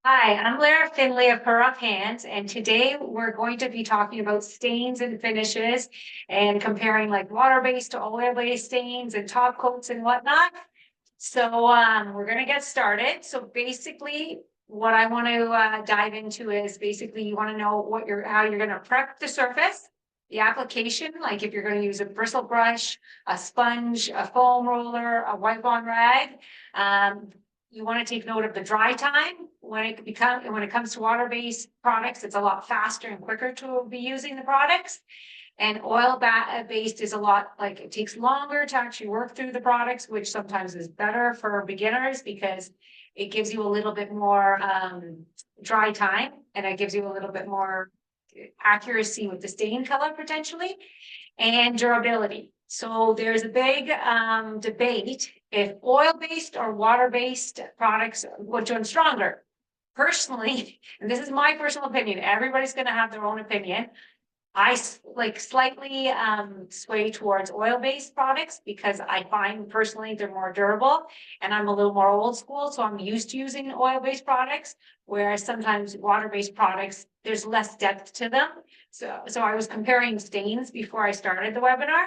Hi, I'm Lara Finley of Her Off Hands, and today we're going to be talking about stains and finishes and comparing like water-based to oil-based stains and top coats and whatnot. So we're going to get started. So basically, what I want to dive into is basically you want to know how you're going to prep the surface, the application, like if you're going to use a bristle brush, a sponge, a foam roller, a wipe-on rag. Um, you want to take note of the dry time. When it comes to water-based products, it's a lot faster and quicker to be using the products. And based is a lot like it takes longer to actually work through the products, which sometimes is better for beginners because it gives you a little bit more dry time and it gives you a little bit more accuracy with the stain color potentially and durability. So there's a big debate if oil-based or water-based products, which one's stronger? Personally, and this is my personal opinion, everybody's going to have their own opinion. I like slightly sway towards oil-based products because I find personally they're more durable and I'm a little more old school. So I'm used to using oil-based products, whereas sometimes water-based products, there's less depth to them. So I was comparing stains before I started the webinar.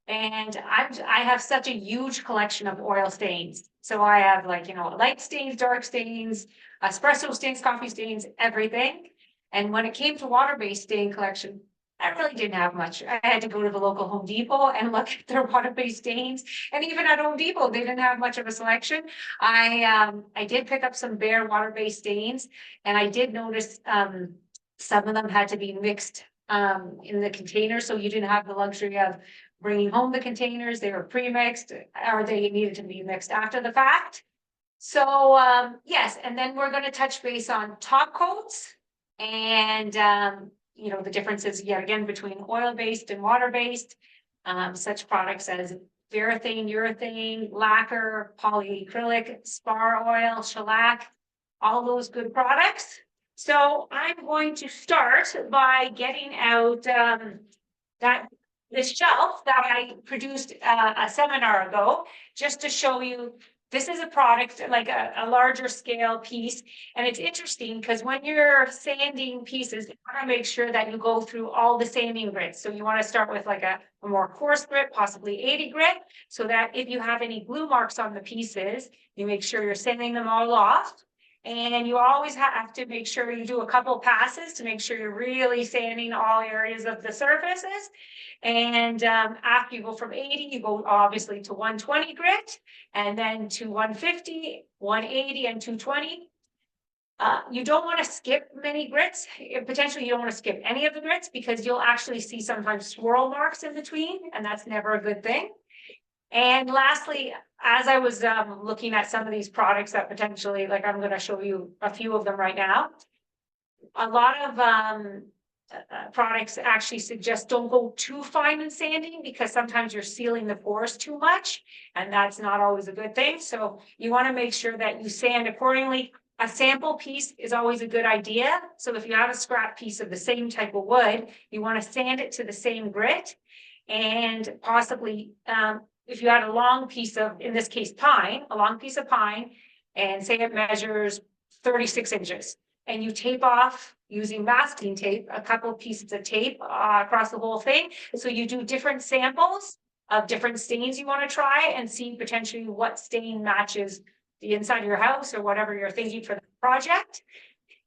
And I have such a huge collection of oil stains. So I have like, light stains, dark stains, espresso stains, coffee stains, everything. And when it came to water-based stain collection, I really didn't have much. I had to go to the local Home Depot and look at their water-based stains. And even at Home Depot, they didn't have much of a selection. I did pick up some bare water-based stains, and I did notice some of them had to be mixed in the container, so you didn't have the luxury of bringing home the containers. They were pre-mixed, or they needed to be mixed after the fact. So yes, and then we're going to touch base on top coats and the differences yet again between oil-based and water-based, such products as varathane, urethane, lacquer, polyacrylic, spar oil, shellac, all those good products. So I'm going to start by getting out this shelf that I produced a seminar ago, just to show you this is a product like a larger scale piece. And it's interesting because when you're sanding pieces, you want to make sure that you go through all the sanding grits. So you want to start with like a more coarse grit, possibly 80 grit, so that if you have any glue marks on the pieces, you make sure you're sanding them all off. And you always have to make sure you do a couple passes to make sure you're really sanding all areas of the surfaces. And after you go from 80, you go obviously to 120 grit, and then to 150, 180, and 220. You don't want to skip many grits. Potentially, you don't want to skip any of the grits because you'll actually see sometimes swirl marks in between, and that's never a good thing. And lastly, as I was looking at some of these products that potentially, like I'm going to show you a few of them right now, a lot of products actually suggest don't go too fine in sanding because sometimes you're sealing the pores too much, and that's not always a good thing. So you want to make sure that you sand accordingly. A sample piece is always a good idea. So if you have a scrap piece of the same type of wood, you want to sand it to the same grit, and possibly if you had a long piece of, in this case, pine, a long piece of pine, and say it measures 36 inches, and you tape off using masking tape, a couple of pieces of tape across the whole thing. So you do different samples of different stains you want to try and see potentially what stain matches the inside of your house or whatever you're thinking for the project.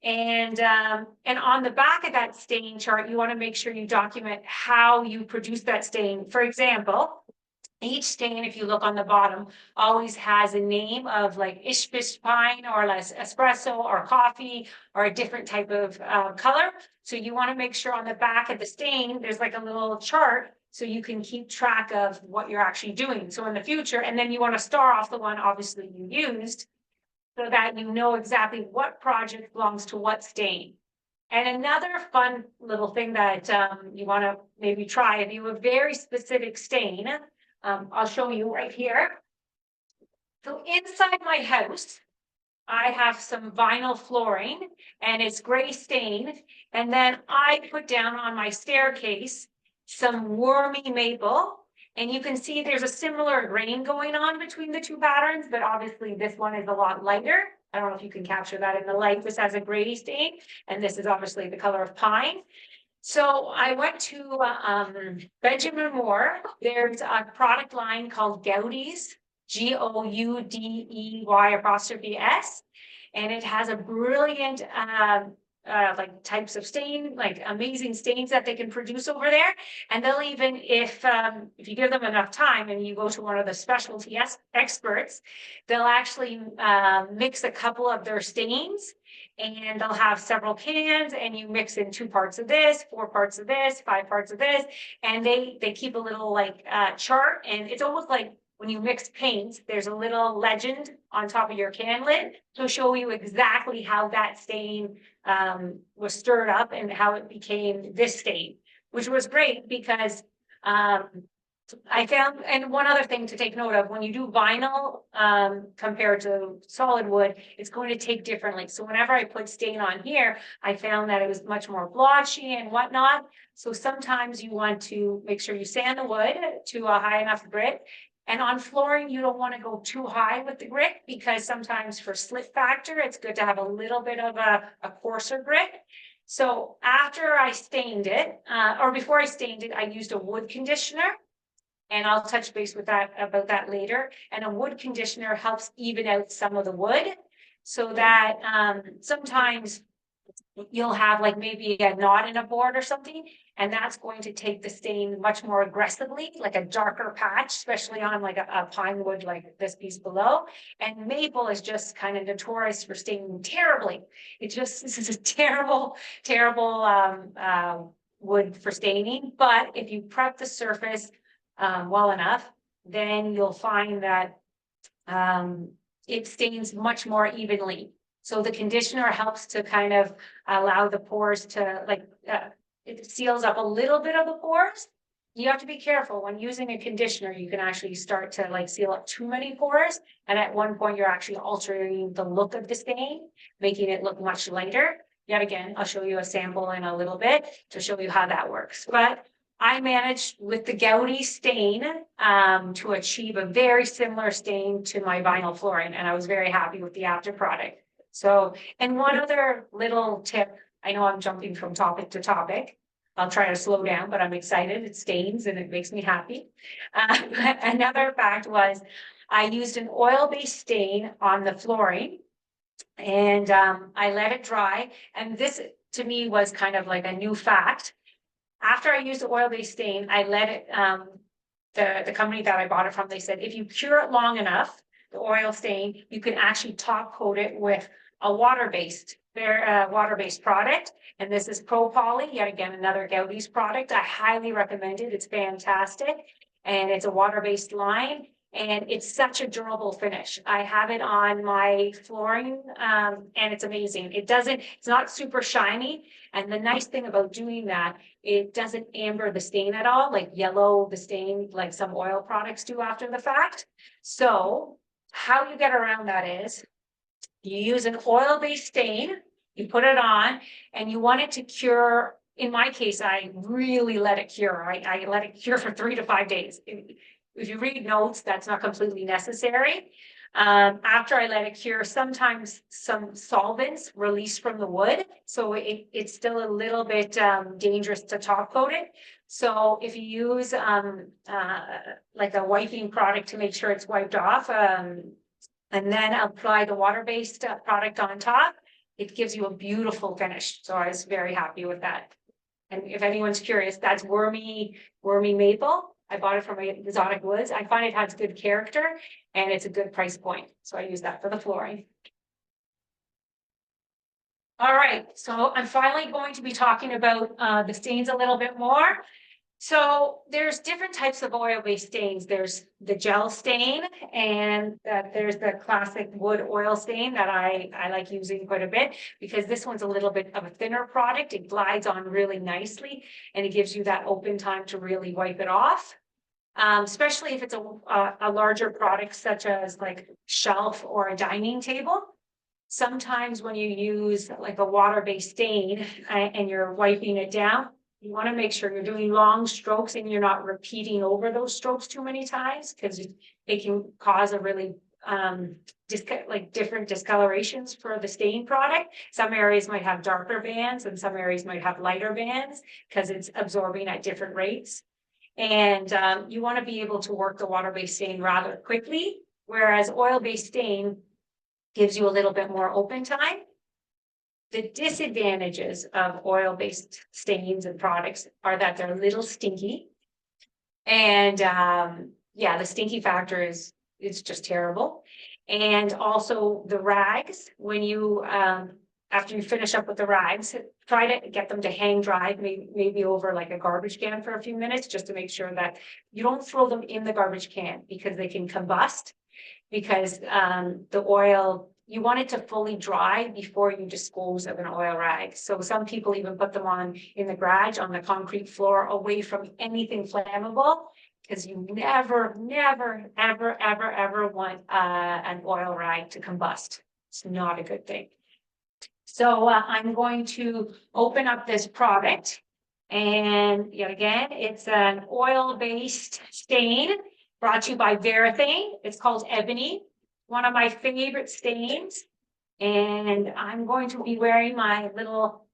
And on the back of that stain chart, you want to make sure you document how you produce that stain. For example, each stain, if you look on the bottom, always has a name of like Ishbish pine or less espresso or coffee or a different type of color. So you want to make sure on the back of the stain, there's like a little chart so you can keep track of what you're actually doing. So in the future, and then you want to star off the one obviously you used so that you know exactly what project belongs to what stain. And another fun little thing that you want to maybe try, if you have a very specific stain, I'll show you right here. So inside my house, I have some vinyl flooring and it's gray stain. And then I put down on my staircase some wormy maple. And you can see there's a similar grain going on between the two patterns, but obviously this one is a lot lighter I don't know if you can capture that in the light. This has a gray stain, and this is obviously the color of pine. So I went to Benjamin Moore. There's a product line called Goudy's, Goudey''S, and it has a brilliant like types of stain, like amazing stains that they can produce over there. And they'll even, if you give them enough time and you go to one of the specialty experts, they'll actually mix a couple of their stains, and they'll have several cans, and you mix in 2 parts of this, 4 parts of this, 5 parts of this, and they keep a little like chart, and it's almost like when you mix paints, there's a little legend on top of your can lid to show you exactly how that stain was stirred up and how it became this stain, which was great because I found, and one other thing to take note of, when you do vinyl compared to solid wood, it's going to take differently. So whenever I put stain on here, I found that it was much more blotchy and whatnot. So sometimes you want to make sure you sand the wood to a high enough grit. And on flooring, you don't want to go too high with the grit, because sometimes for slip factor, it's good to have a little bit of a coarser grit. So after I stained it, or before I stained it, I used a wood conditioner. And I'll touch base with that about that later. And a wood conditioner helps even out some of the wood, so that sometimes you'll have like maybe a knot in a board or something, and that's going to take the stain much more aggressively, like a darker patch, especially on like a pine wood like this piece below. And maple is just kind of notorious for staining terribly. This is a terrible wood for staining. But if you prep the surface well enough, then you'll find that it stains much more evenly. So the conditioner helps to kind of allow the pores to it seals up a little bit of the pores. You have to be careful when using a conditioner. You can actually start to like seal up too many pores, and at one point you're actually altering the look of the stain, making it look much lighter. Yet again, I'll show you a sample in a little bit to show you how that works. But I managed with the Goudy stain to achieve a very similar stain to my vinyl flooring, and I was very happy with the after product. So, and one other little tip, I know I'm jumping from topic to topic. I'll try to slow down, but I'm excited. It stains and it makes me happy. Another fact was I used an oil-based stain on the flooring, and I let it dry. And this to me was kind of like a new fact. After I used the oil-based stain, I let it, the company that I bought it from, they said, if you cure it long enough, the oil stain, you can actually top coat it with a water-based product. And this is Pro Poly, yet again, another Goudy's product. I highly recommend it. It's fantastic. And it's a water-based line. And it's such a durable finish. I have it on my flooring, and it's amazing. It's not super shiny. And the nice thing about doing that, it doesn't amber the stain at all, like yellow the stain, like some oil products do after the fact. So how you get around that is you use an oil-based stain, you put it on, and you want it to cure. In my case, I really let it cure. I let it cure for 3 to 5 days. If you read notes, that's not completely necessary. After I let it cure, sometimes some solvents release from the wood, so it's still a little bit dangerous to top coat it. So if you use like a wiping product to make sure it's wiped off, and then apply the water-based product on top, it gives you a beautiful finish. So I was very happy with that. And if anyone's curious, that's wormy maple. I bought it from Exotic Woods. I find it has good character and it's a good price point. So I use that for the flooring. All right, so I'm finally going to be talking about the stains a little bit more. So there's different types of oil-based stains. There's the gel stain, and there's the classic wood oil stain that I like using quite a bit, because this one's a little bit of a thinner product. It glides on really nicely, and it gives you that open time to really wipe it off. Especially if it's a larger product, such as like shelf or a dining table. Sometimes when you use like a water-based stain and you're wiping it down, you want to make sure you're doing long strokes and you're not repeating over those strokes too many times, because it can cause a really like different discolorations for the stain product. Some areas might have darker bands and some areas might have lighter bands because it's absorbing at different rates. And you want to be able to work the water-based stain rather quickly, whereas oil-based stain gives you a little bit more open time. The disadvantages of oil-based stains and products are that they're a little stinky. And yeah, the stinky factor is just terrible. And also the rags, when you after you finish up with the rags, try to get them to hang dry, maybe over like a garbage can for a few minutes, just to make sure that you don't throw them in the garbage can because they can combust. Because the oil, you want it to fully dry before you dispose of an oil rag. So some people even put them on in the garage on the concrete floor away from anything flammable, because you never, ever want an oil rag to combust. It's not a good thing. So I'm going to open up this product, and yet again, it's an oil-based stain brought to you by Varathane. It's called Ebony, one of my favorite stains. And I'm going to be wearing my little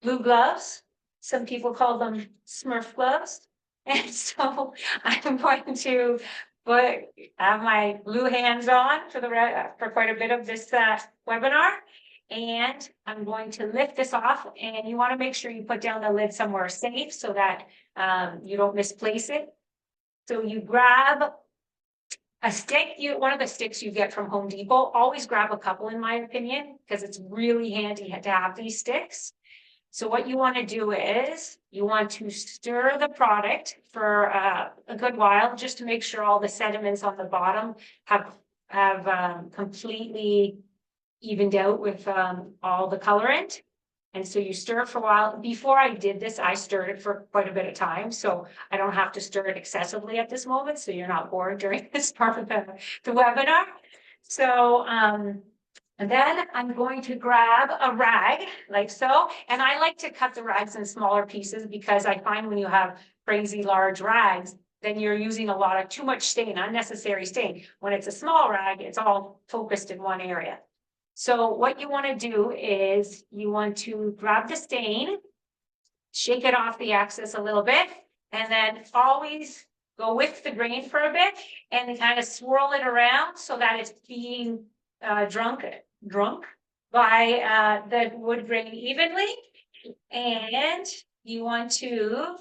blue gloves. Some people call them Smurf gloves. And so I'm going to have my blue hands on for quite a bit of this webinar. And I'm going to lift this off, and you want to make sure you put down the lid somewhere safe so that you don't misplace it. So you grab a stick, one of the sticks you get from Home Depot. Always grab a couple, in my opinion, because it's really handy to have these sticks. So what you want to do is you want to stir the product for a good while, just to make sure all the sediments on the bottom have completely evened out with all the colorant. And so you stir it for a while. Before I did this, I stirred it for quite a bit of time, so I don't have to stir it excessively at this moment, so you're not bored during this part of the webinar. So and then I'm going to grab a rag like so, and I like to cut the rags in smaller pieces, because I find when you have crazy large rags, then you're using a lot of too much stain, unnecessary stain. When it's a small rag, it's all focused in one area. So what you want to do is you want to grab the stain, shake it off the excess a little bit, and then always go with the grain for a bit and kind of swirl it around so that it's being drunk by the wood grain evenly. And you want to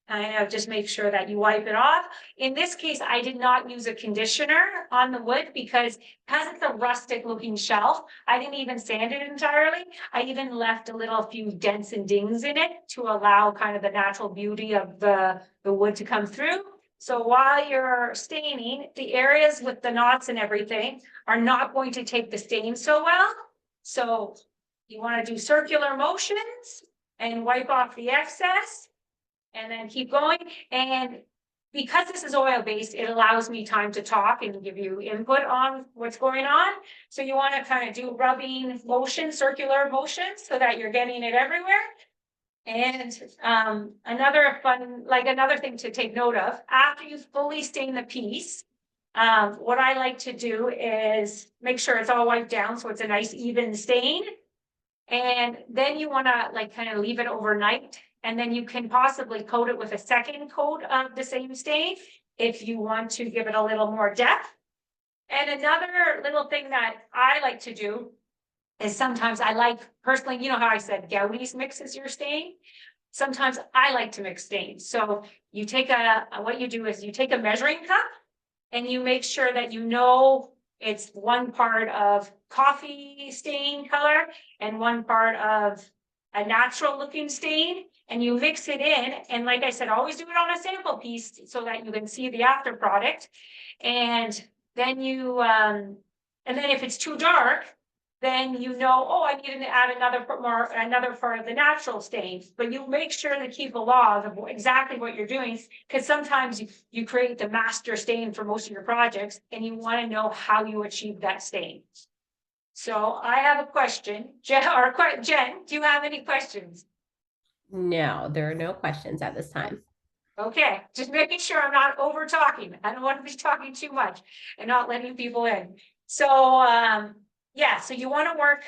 kind of just make sure that you wipe it off. In this case, I did not use a conditioner on the wood because it's a rustic looking shelf. I didn't even sand it entirely. I even left a few dents and dings in it to allow kind of the natural beauty of the wood to come through. So while you're staining, the areas with the knots and everything are not going to take the stain so well. So you want to do circular motions and wipe off the excess. And then keep going. And because this is oil-based, it allows me time to talk and give you input on what's going on. So you want to kind of do rubbing motion, circular motions, so that you're getting it everywhere. And another thing to take note of, after you fully stain the piece, what I like to do is make sure it's all wiped down so it's a nice even stain. And then you want to kind of leave it overnight. And then you can possibly coat it with a second coat of the same stain if you want to give it a little more depth. And another little thing that I like to do is sometimes personally, you know how I said Goudy's mixes your stain? Sometimes I like to mix stains. So you take what you do is you take a measuring cup and you make sure that it's one part of coffee stain color and one part of a natural looking stain, and you mix it in. And like I said, always do it on a sample piece so that you can see the after product. And then and then if it's too dark, then I need to add another part of the natural stain. But you make sure to keep a log of exactly what you're doing, because sometimes you create the master stain for most of your projects and you want to know how you achieve that stain. So I have a question. Jen, do you have any questions? No, there are no questions at this time. Okay, just making sure I'm not over talking. I don't want to be talking too much and not letting people in. So, yeah, so you want to work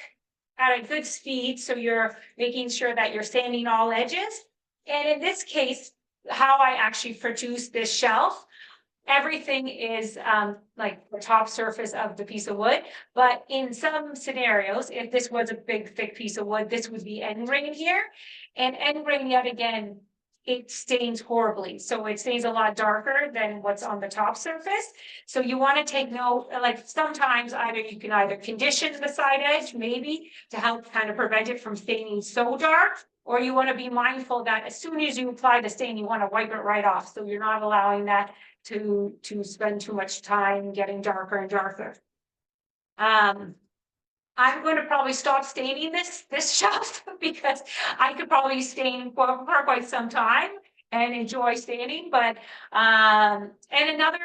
at a good speed, so you're making sure that you're sanding all edges. And in this case, how I actually produce this shelf, everything is like the top surface of the piece of wood. But in some scenarios, if this was a big, thick piece of wood, this would be end grain here. And end grain, yet again, it stains horribly. So it stains a lot darker than what's on the top surface. So you want to take note, like sometimes you can either condition the side edge, maybe to help kind of prevent it from staining so dark, or you want to be mindful that as soon as you apply the stain, you want to wipe it right off. So you're not allowing that to spend too much time getting darker and darker. I'm going to probably stop staining this shelf because I could probably stain for quite some time and enjoy staining. But and another,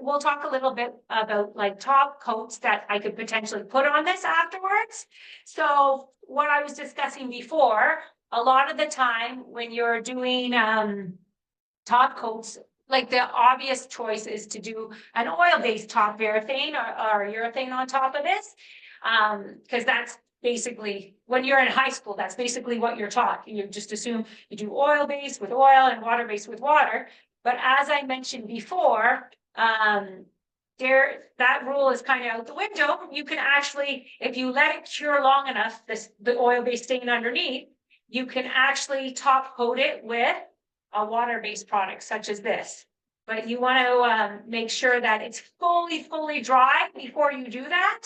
we'll talk a little bit about like top coats that I could potentially put on this afterwards. So what I was discussing before, a lot of the time when you're doing top coats, like the obvious choice is to do an oil-based top urethane or urethane on top of this. Because that's basically, when you're in high school, that's basically what you're taught. You just assume you do oil-based with oil and water-based with water. But as I mentioned before, that rule is kind of out the window. You can actually, if you let it cure long enough, the oil-based stain underneath, you can actually top coat it with a water-based product such as this. But you want to make sure that it's fully dry before you do that.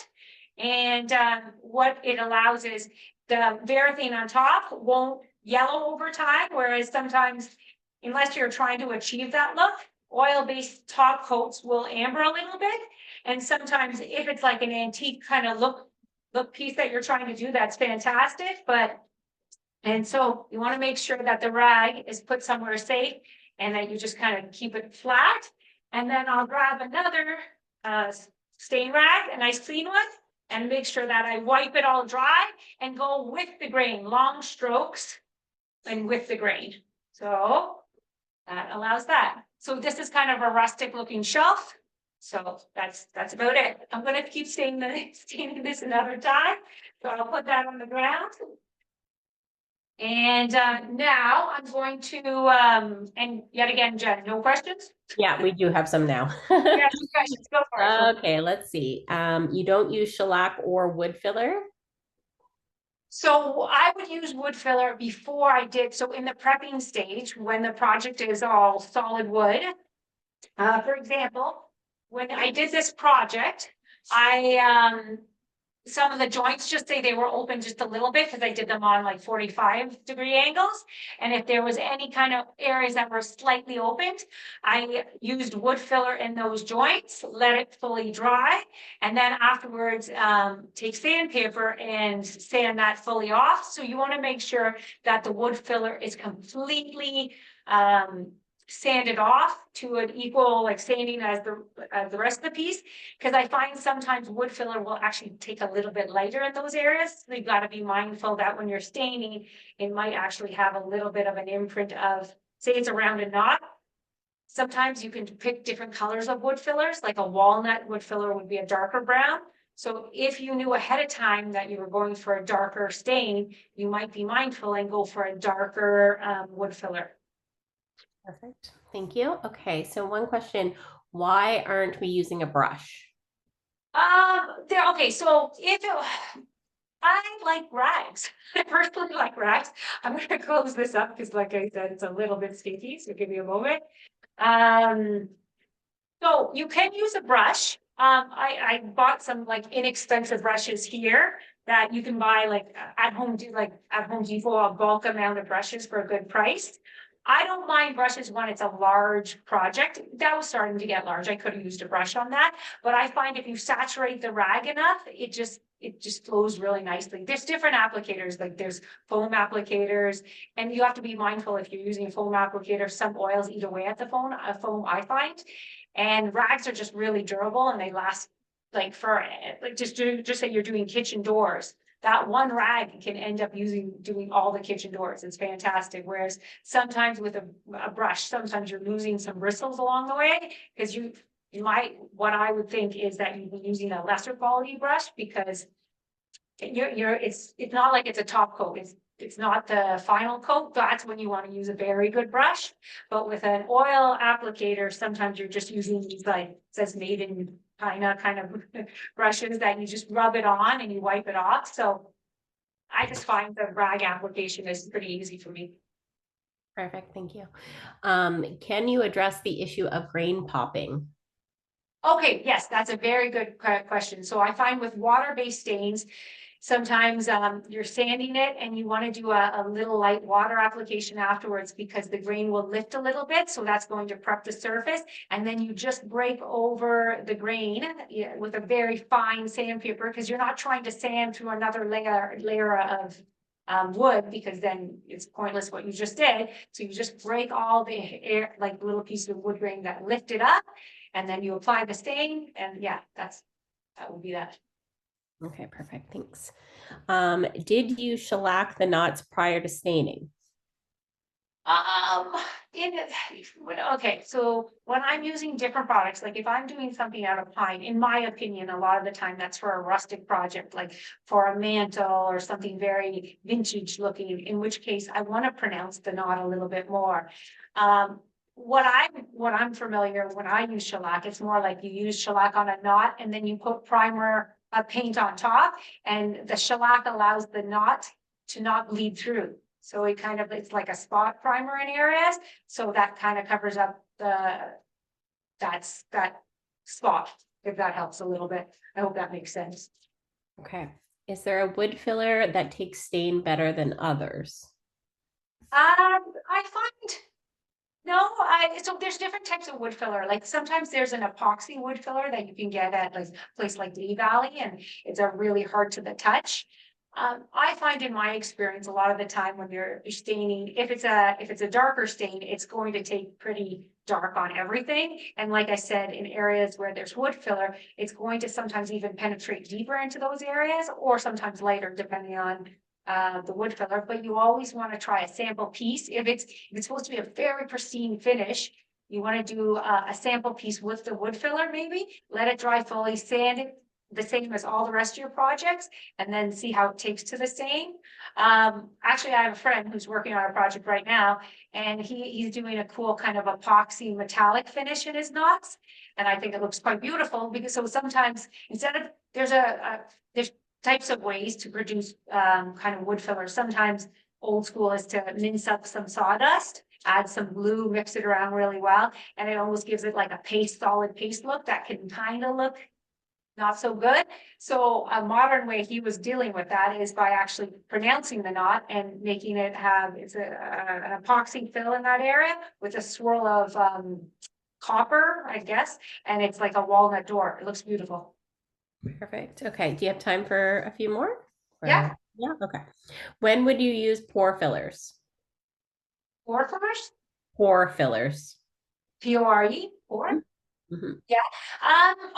And what it allows is the verathane on top won't yellow over time, whereas sometimes, unless you're trying to achieve that look, oil-based top coats will amber a little bit. And sometimes if it's like an antique kind of look piece that you're trying to do, that's fantastic. And so you want to make sure that the rag is put somewhere safe and that you just kind of keep it flat. And then I'll grab another stain rag, a nice clean one, and make sure that I wipe it all dry and go with the grain, long strokes and with the grain. So that allows that. So this is kind of a rustic looking shelf. So that's about it. I'm going to keep staining this another time. So I'll put that on the ground. And now I'm going to, and yet again, Jen, no questions? Yeah, we do have some now. Yeah, no questions, go for it. Okay, let's see. You don't use shellac or wood filler? So I would use wood filler before I did, so in the prepping stage, when the project is all solid wood. For example, when I did this project, some of the joints, just say they were open just a little bit because I did them on like 45-degree angles. And if there was any kind of areas that were slightly opened, I used wood filler in those joints, let it fully dry. And then afterwards, take sandpaper and sand that fully off. So you want to make sure that the wood filler is completely sanded off to an equal like sanding as the rest of the piece, because I find sometimes wood filler will actually take a little bit lighter in those areas. So you've got to be mindful that when you're staining, it might actually have a little bit of an imprint of, say it's a rounded knot. Sometimes you can pick different colors of wood fillers, like a walnut wood filler would be a darker brown. So if you knew ahead of time that you were going for a darker stain, you might be mindful and go for a darker wood filler. Perfect. Thank you. Okay, so one question, why aren't we using a brush? Okay, so I like rags. I personally like rags. I'm gonna close this up because like I said, it's a little bit sticky, so give me a moment. So you can use a brush. I bought some like inexpensive brushes here that you can buy like at Home Depot, a bulk amount of brushes for a good price. I don't mind brushes when it's a large project. That was starting to get large. I could have used a brush on that, but I find if you saturate the rag enough, it just flows really nicely. There's different applicators, like there's foam applicators, and you have to be mindful if you're using a foam applicator, some oils eat away at the foam, I find. And rags are just really durable and they last like for like just say you're doing kitchen doors. That one rag can end up doing all the kitchen doors. It's fantastic. Whereas sometimes with a brush, sometimes you're losing some bristles along the way because what I would think is that you'd be using a lesser quality brush because it's not like it's a top coat. It's not the final coat. That's when you want to use a very good brush. But with an oil applicator, sometimes you're just using these, like it says made in China kind of brushes that you just rub it on and you wipe it off. So I just find the rag application is pretty easy for me. Perfect. Thank you. Can you address the issue of grain popping? Okay, yes, that's a very good question. So I find with water-based stains, sometimes you're sanding it and you want to do a little light water application afterwards because the grain will lift a little bit. So that's going to prep the surface. And then you just break over the grain with a very fine sandpaper because you're not trying to sand through another layer of wood because then it's pointless what you just did. So you just break all the air, like little pieces of wood grain that lift it up. And then you apply the stain and yeah, that would be that. Okay, perfect. Thanks. Did you shellac the knots prior to staining? Um, in okay, so when I'm using different products, like if I'm doing something out of pine, in my opinion, a lot of the time that's for a rustic project, like for a mantle or something very vintage looking, in which case I want to pronounce the knot a little bit more. What I'm familiar when I use shellac, it's more like you use shellac on a knot and then you put primer paint on top, and the shellac allows the knot to not bleed through. So it's like a spot primer in areas. So that kind of covers up that spot, if that helps a little bit. I hope that makes sense. Okay. Is there a wood filler that takes stain better than others? I find no, so there's different types of wood filler. Like sometimes there's an epoxy wood filler that you can get at like a place like Lee Valley, and it's a really hard to the touch. I find in my experience a lot of the time when you're staining, if it's a darker stain, it's going to take pretty dark on everything. And like I said, in areas where there's wood filler, it's going to sometimes even penetrate deeper into those areas, or sometimes lighter, depending on the wood filler. But you always want to try a sample piece. If it's supposed to be a very pristine finish, you want to do a sample piece with the wood filler, maybe let it dry fully, sand it the same as all the rest of your projects, and then see how it takes to the stain. Actually, I have a friend who's working on a project right now, and he's doing a cool kind of epoxy metallic finish in his knots. And I think it looks quite beautiful because so sometimes instead of there's types of ways to produce kind of wood filler. Sometimes old school is to mince up some sawdust, add some glue, mix it around really well, and it almost gives it like a solid paste look that can kind of look not so good. So a modern way he was dealing with that is by actually pronouncing the knot and making it have an epoxy fill in that area with a swirl of copper, I guess, and it's like a walnut door. It looks beautiful. Perfect. Okay. Do you have time for a few more? Yeah. Yeah. Okay. When would you use pore fillers? Or first, Pore fillers. PORE, or Mhm.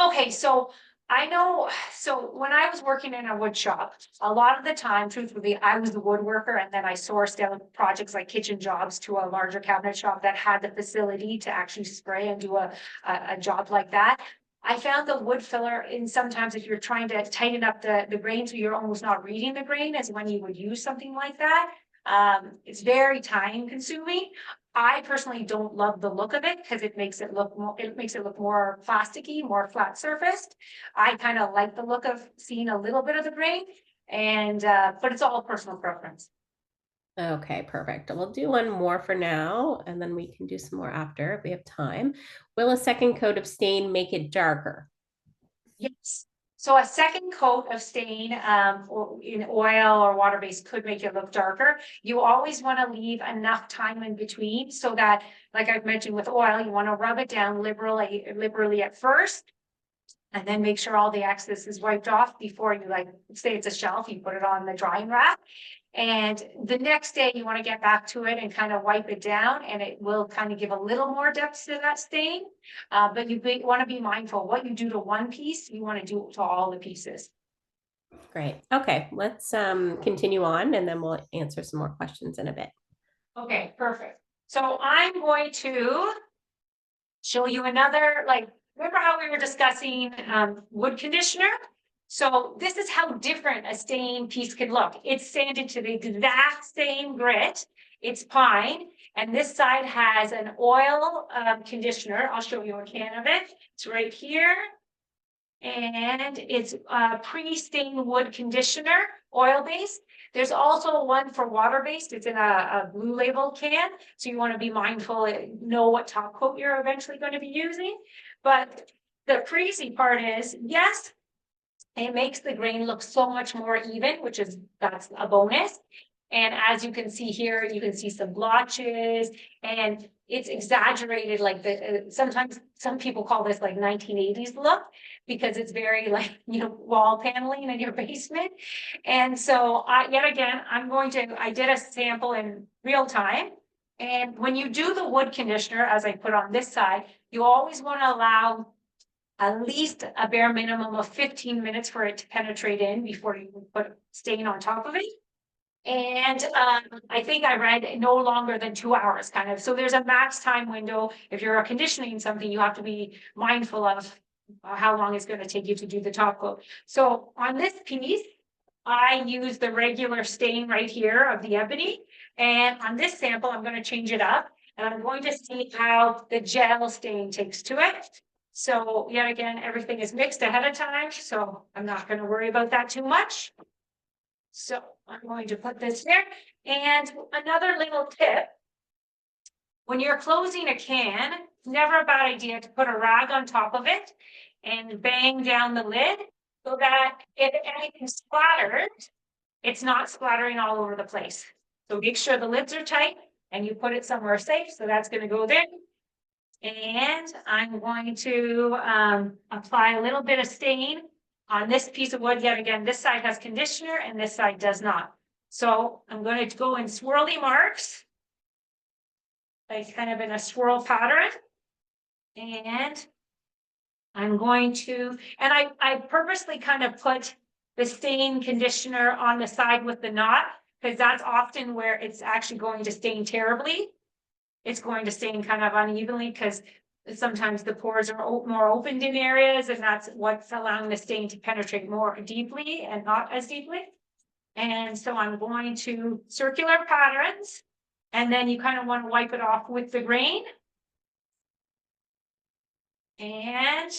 okay, so I know, so when I was working in a wood shop, a lot of the time, truthfully, I was the woodworker and then I sourced out projects like kitchen jobs to a larger cabinet shop that had the facility to actually spray and do a job like that. I found the wood filler in sometimes if you're trying to tighten up the grain so you're almost not reading the grain as when you would use something like that. It's very time consuming. I personally don't love the look of it because it makes it look more plasticky, more flat surfaced. I kind of like the look of seeing a little bit of the grain, and but it's all personal preference. Okay, perfect. We'll do one more for now, and then we can do some more after if we have time. Will a second coat of stain make it darker? Yes. So a second coat of stain or in oil or water base could make it look darker. You always want to leave enough time in between so that, like I've mentioned with oil, you want to rub it down liberally at first, and then make sure all the excess is wiped off before you, like, say it's a shelf, you put it on the drying rack. And the next day you want to get back to it and kind of wipe it down, and it will kind of give a little more depth to that stain. But you want to be mindful what you do to one piece, you want to do to all the pieces. Great. Okay, let's continue on, and then we'll answer some more questions in a bit. Okay, perfect. So I'm going to show you another, like, remember how we were discussing wood conditioner? So this is how different a stain piece could look. It's sanded to the exact same grit. It's pine, and this side has an oil conditioner. I'll show you a can of it. It's right here. And it's a pre-stained wood conditioner, oil-based. There's also one for water-based. It's in a blue label can. So you want to be mindful, know what top coat you're eventually going to be using. But the crazy part is, yes, it makes the grain look so much more even, that's a bonus. And as you can see here, you can see some blotches, and it's exaggerated. Like sometimes some people call this like 1980s look, because it's very like, wall paneling in your basement. And so yet again, I did a sample in real time. And when you do the wood conditioner, as I put on this side, you always want to allow at least a bare minimum of 15 minutes for it to penetrate in before you put stain on top of it. And I think I read no longer than 2 hours kind of. So there's a max time window. If you're conditioning something, you have to be mindful of how long it's going to take you to do the top coat. So on this piece, I use the regular stain right here of the ebony. And on this sample, I'm going to change it up. And I'm going to see how the gel stain takes to it. So yet again, everything is mixed ahead of time. So I'm not going to worry about that too much. So I'm going to put this there. And another little tip, when you're closing a can, it's never a bad idea to put a rag on top of it and bang down the lid so that if anything splatters, it's not splattering all over the place. So make sure the lids are tight and you put it somewhere safe. So that's going to go there. And I'm going to apply a little bit of stain on this piece of wood. Yet again, this side has conditioner and this side does not. So I'm going to go in swirly marks, like kind of in a swirl pattern. And I'm going to, and I purposely kind of put the stain conditioner on the side with the knot, because that's often where it's actually going to stain terribly. It's going to stain kind of unevenly because sometimes the pores are more opened in areas, and that's what's allowing the stain to penetrate more deeply and not as deeply. And so I'm going to circular patterns, and then you kind of want to wipe it off with the grain. And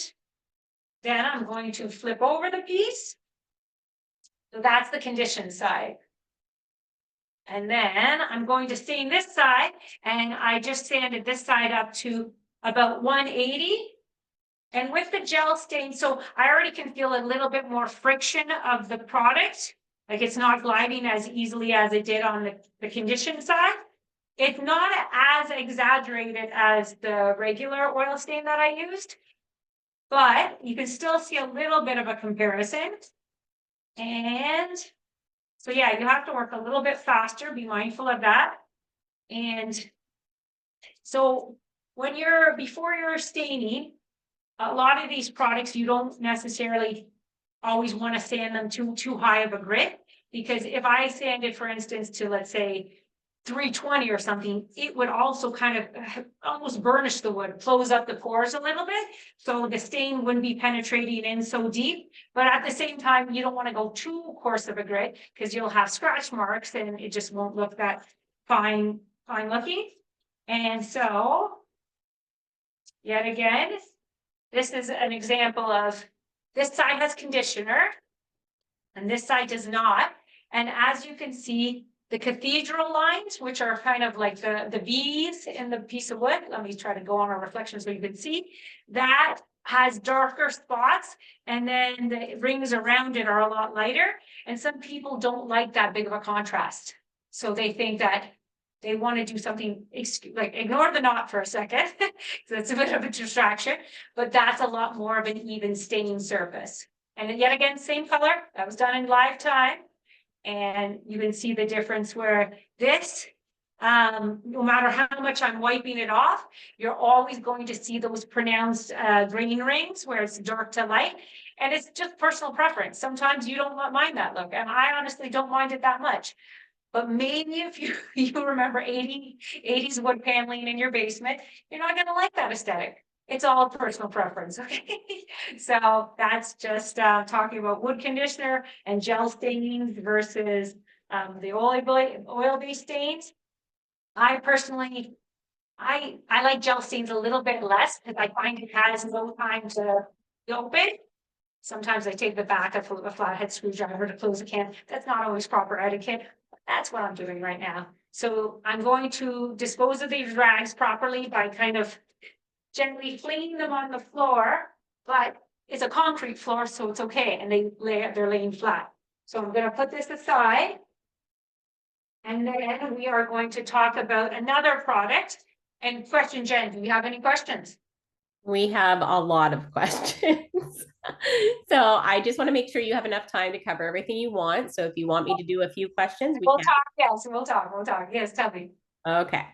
then I'm going to flip over the piece. So that's the conditioned side. And then I'm going to stain this side, and I just sanded this side up to about 180. And with the gel stain, so I already can feel a little bit more friction of the product. Like it's not gliding as easily as it did on the conditioned side. It's not as exaggerated as the regular oil stain that I used, but you can still see a little bit of a comparison. And so yeah, you have to work a little bit faster, be mindful of that. And so before you're staining, a lot of these products, you don't necessarily always want to sand them too high of a grit, because if I sanded, for instance, to let's say 320 or something, it would also kind of almost burnish the wood, close up the pores a little bit, so the stain wouldn't be penetrating in so deep. But at the same time, you don't want to go too coarse of a grit, because you'll have scratch marks and it just won't look that fine looking. And so yet again, this is an example of this side has conditioner and this side does not. And as you can see, the cathedral lines, which are kind of like the V's in the piece of wood, let me try to go on a reflection so you can see, that has darker spots, and then the rings around it are a lot lighter. And some people don't like that big of a contrast. So they think that they want to do something like ignore the knot for a second, because it's a bit of a distraction, but that's a lot more of an even staining surface. And yet again, same color, that was done in live time. And you can see the difference where this, no matter how much I'm wiping it off, you're always going to see those pronounced grain rings where it's dark to light. And it's just personal preference. Sometimes you don't mind that look, and I honestly don't mind it that much. But maybe if you remember 80s wood paneling in your basement, you're not going to like that aesthetic. It's all personal preference, okay? So that's just talking about wood conditioner and gel stains versus the oil-based stains. I personally, I like gel stains a little bit less because I find it has no time to open. Sometimes I take the back of a flathead screwdriver to close a can. That's not always proper etiquette. That's what I'm doing right now. So I'm going to dispose of these rags properly by kind of gently flinging them on the floor, but it's a concrete floor, so it's okay, and they're laying flat. So I'm gonna put this aside. And then we are going to talk about another product. And question, Jen, do you have any questions? We have a lot of questions. So I just want to make sure you have enough time to cover everything you want. So if you want me to do a few questions, we We'll can. talk, yes, we'll talk. Yes, tell me. Okay.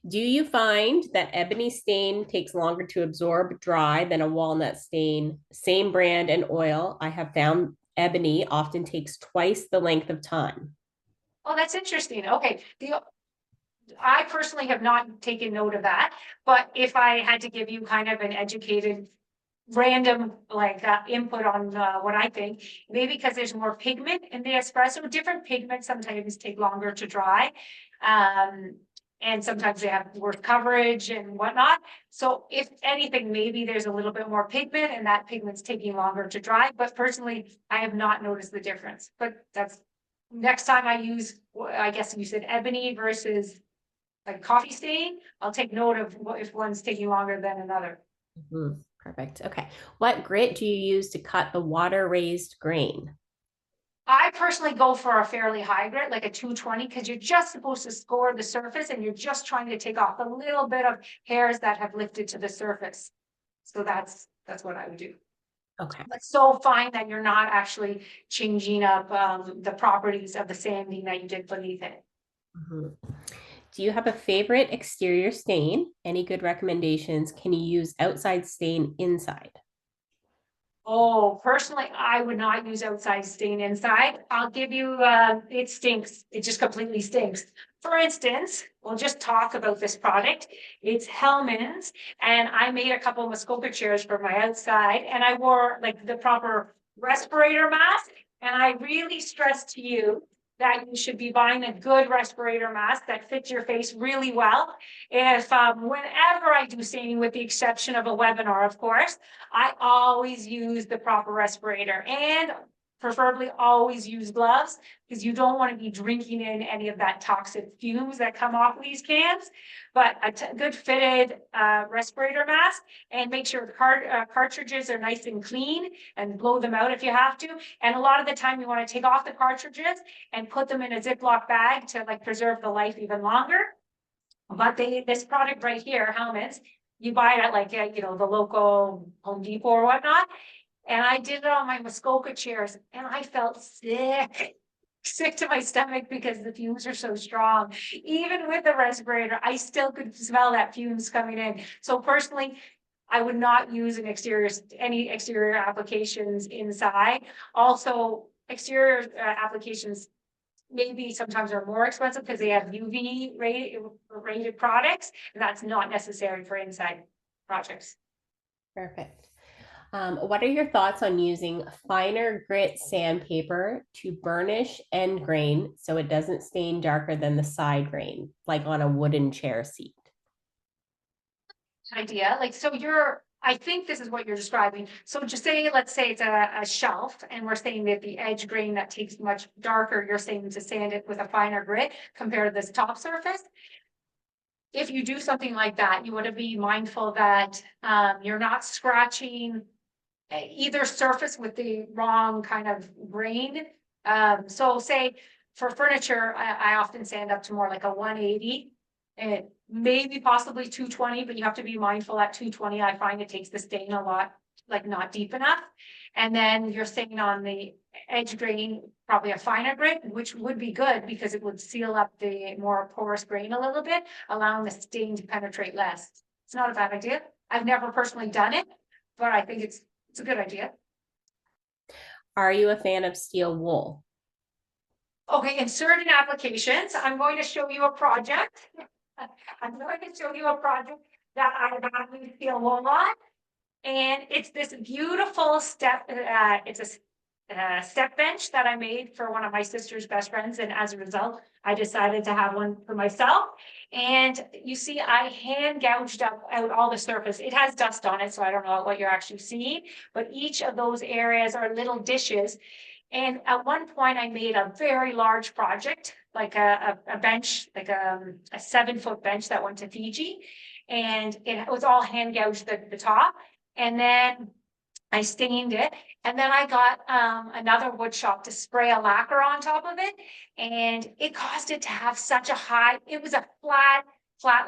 Do you find that ebony stain takes longer to absorb dry than a walnut stain? Same brand and oil. I have found ebony often takes twice the length of time. Oh, that's interesting. Okay. I personally have not taken note of that, but if I had to give you kind of an educated random like input on what I think, maybe because there's more pigment in the espresso, different pigments sometimes take longer to dry. And sometimes they have worse coverage and whatnot. So if anything, maybe there's a little bit more pigment and that pigment's taking longer to dry. But personally, I have not noticed the difference. But that's next time I use, I guess you said ebony versus like coffee stain, I'll take note of what if one's taking longer than another. Mhm. Perfect. Okay. What grit do you use to cut the water raised grain? I personally go for a fairly high grit, like a 220, because you're just supposed to score the surface and you're just trying to take off a little bit of hairs that have lifted to the surface. So that's what I would do. Okay. But so fine that you're not actually changing up the properties of the sanding that you did beneath it. Mhm. Do you have a favorite exterior stain? Any good recommendations? Can you use outside stain inside? Oh, personally, I would not use outside stain inside. I'll give you, it stinks. It just completely stinks. For instance, we'll just talk about this product. It's Hellman's, and I made a couple of Muskoka chairs for my outside, and I wore like the proper respirator mask. And I really stress to you that you should be buying a good respirator mask that fits your face really well. If whenever I do staining, with the exception of a webinar, of course, I always use the proper respirator and preferably always use gloves because you don't want to be drinking in any of that toxic fumes that come off these cans. But a good fitted respirator mask, and make sure cartridges are nice and clean and blow them out if you have to. And a lot of the time you want to take off the cartridges and put them in a Ziploc bag to like preserve the life even longer. But this product right here, helmets, you buy it at like, the local Home Depot or whatnot. And I did it on my Muskoka chairs and I felt sick to my stomach because the fumes are so strong. Even with the respirator, I still could smell that fumes coming in. So personally, I would not use any exterior applications inside. Also, exterior applications maybe sometimes are more expensive because they have UV rated products, and that's not necessary for inside projects. Perfect. What are your thoughts on using finer grit sandpaper to burnish end grain so it doesn't stain darker than the side grain, like on a wooden chair seat? Idea, like, so I think this is what you're describing. So just say, let's say it's a shelf and we're saying that the edge grain that takes much darker, you're saying to sand it with a finer grit compared to this top surface. If you do something like that, you want to be mindful that you're not scratching either surface with the wrong kind of grain. So say for furniture, I often sand up to more like a 180 and maybe possibly 220, but you have to be mindful at 220. I find it takes the stain a lot, like not deep enough. And then you're saying on the edge grain, probably a finer grit, which would be good because it would seal up the more porous grain a little bit, allowing the stain to penetrate less. It's not a bad idea. I've never personally done it, but I think it's a good idea. Are you a fan of steel wool? Okay, in certain applications, I'm going to show you a project. I'm going to show you a project that I got new steel wool on. And it's this beautiful step, it's a step bench that I made for one of my sister's best friends. And as a result, I decided to have one for myself. And you see, I hand gouged out all the surface. It has dust on it, so I don't know what you're actually seeing, but each of those areas are little dishes. And at one point I made a very large project, like a bench, like a 7-foot bench that went to Fiji. And it was all hand gouged at the top. And then I stained it, and then I got another wood shop to spray a lacquer on top of it, and it caused it to have such a high, it was a flat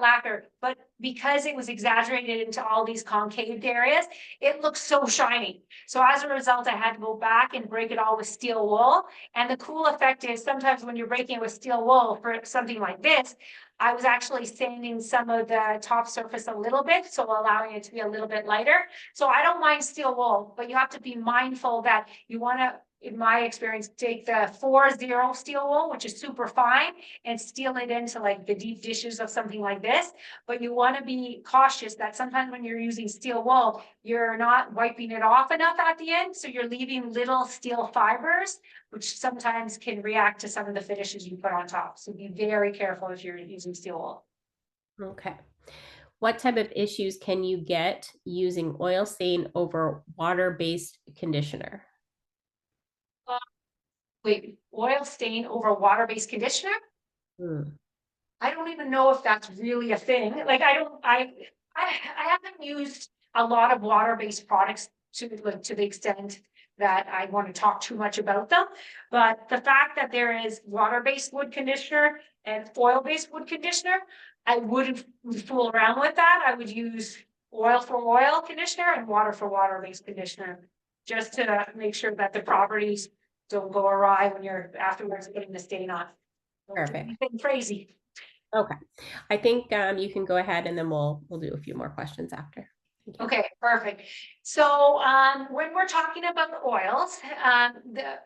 lacquer, but because it was exaggerated into all these concaved areas, it looks so shiny. So as a result, I had to go back and break it all with steel wool. And the cool effect is sometimes when you're breaking it with steel wool for something like this, I was actually sanding some of the top surface a little bit, so allowing it to be a little bit lighter. So I don't mind steel wool, but you have to be mindful that you want to, in my experience, take the 4-0 steel wool, which is super fine, and steel it into like the deep dishes of something like this. But you want to be cautious that sometimes when you're using steel wool, you're not wiping it off enough at the end. So you're leaving little steel fibers, which sometimes can react to some of the finishes you put on top. So be very careful if you're using steel wool. Okay. What type of issues can you get using oil stain over water-based conditioner? Wait, oil stain over water-based conditioner? Hmm. I don't even know if that's really a thing. Like, I haven't used a lot of water-based products to the extent that I want to talk too much about them. But the fact that there is water-based wood conditioner and oil-based wood conditioner, I wouldn't fool around with that. I would use oil for oil conditioner and water for water-based conditioner, just to make sure that the properties don't go awry when you're afterwards putting the stain on. Don't do Perfect. anything crazy. Okay. I think you can go ahead and then we'll do a few more questions after. Thank you. Okay, perfect. So when we're talking about oils,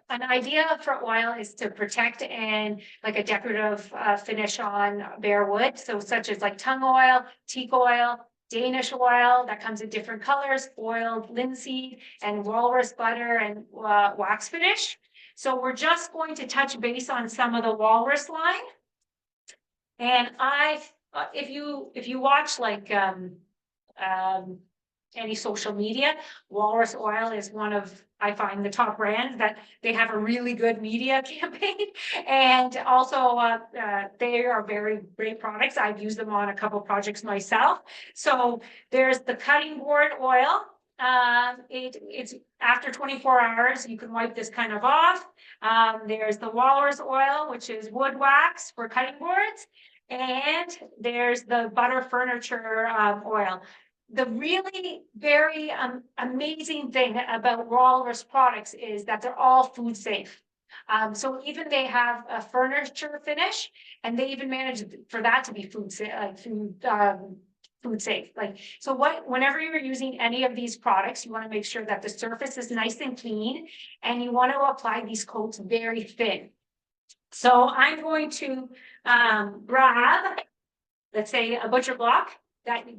an idea for oil is to protect and like a decorative finish on bare wood. So such as like tung oil, teak oil, Danish oil that comes in different colors, oiled linseed and walrus butter and wax finish. So we're just going to touch base on some of the walrus line. And if you watch like any social media, Walrus Oil is one of, I find, the top brands that they have a really good media campaign. And also they are very great products. I've used them on a couple projects myself. So there's the cutting board oil. It's after 24 hours, you can wipe this kind of off. There's the Walrus Oil, which is wood wax for cutting boards. And there's the butter furniture oil. The really very amazing thing about Walrus products is that they're all food safe. So even they have a furniture finish, and they even manage for that to be food safe, food safe. Like, so whenever you're using any of these products, you want to make sure that the surface is nice and clean, and you want to apply these coats very thin. So I'm going to grab, let's say, a butcher block.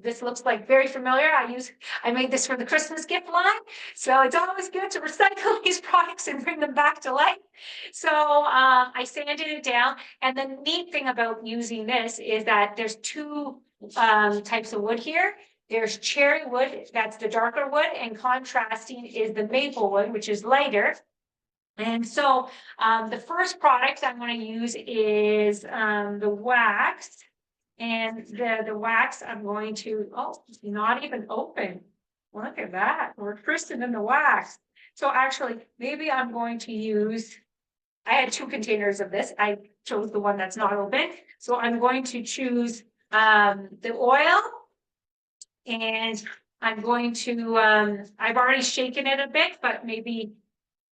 This looks like very familiar. I made this for the Christmas gift line. So it's always good to recycle these products and bring them back to life. So I sanded it down. And the neat thing about using this is that there's two types of wood here. There's cherry wood, that's the darker wood, and contrasting is the maple wood, which is lighter. And so the first product I'm going to use is the wax. And the wax I'm going to, oh, it's not even open. Look at that. We're christened in the wax. So actually, maybe I'm going to use, I had 2 containers of this. I chose the one that's not open. So I'm going to choose the oil. And I'm going to, I've already shaken it a bit, but maybe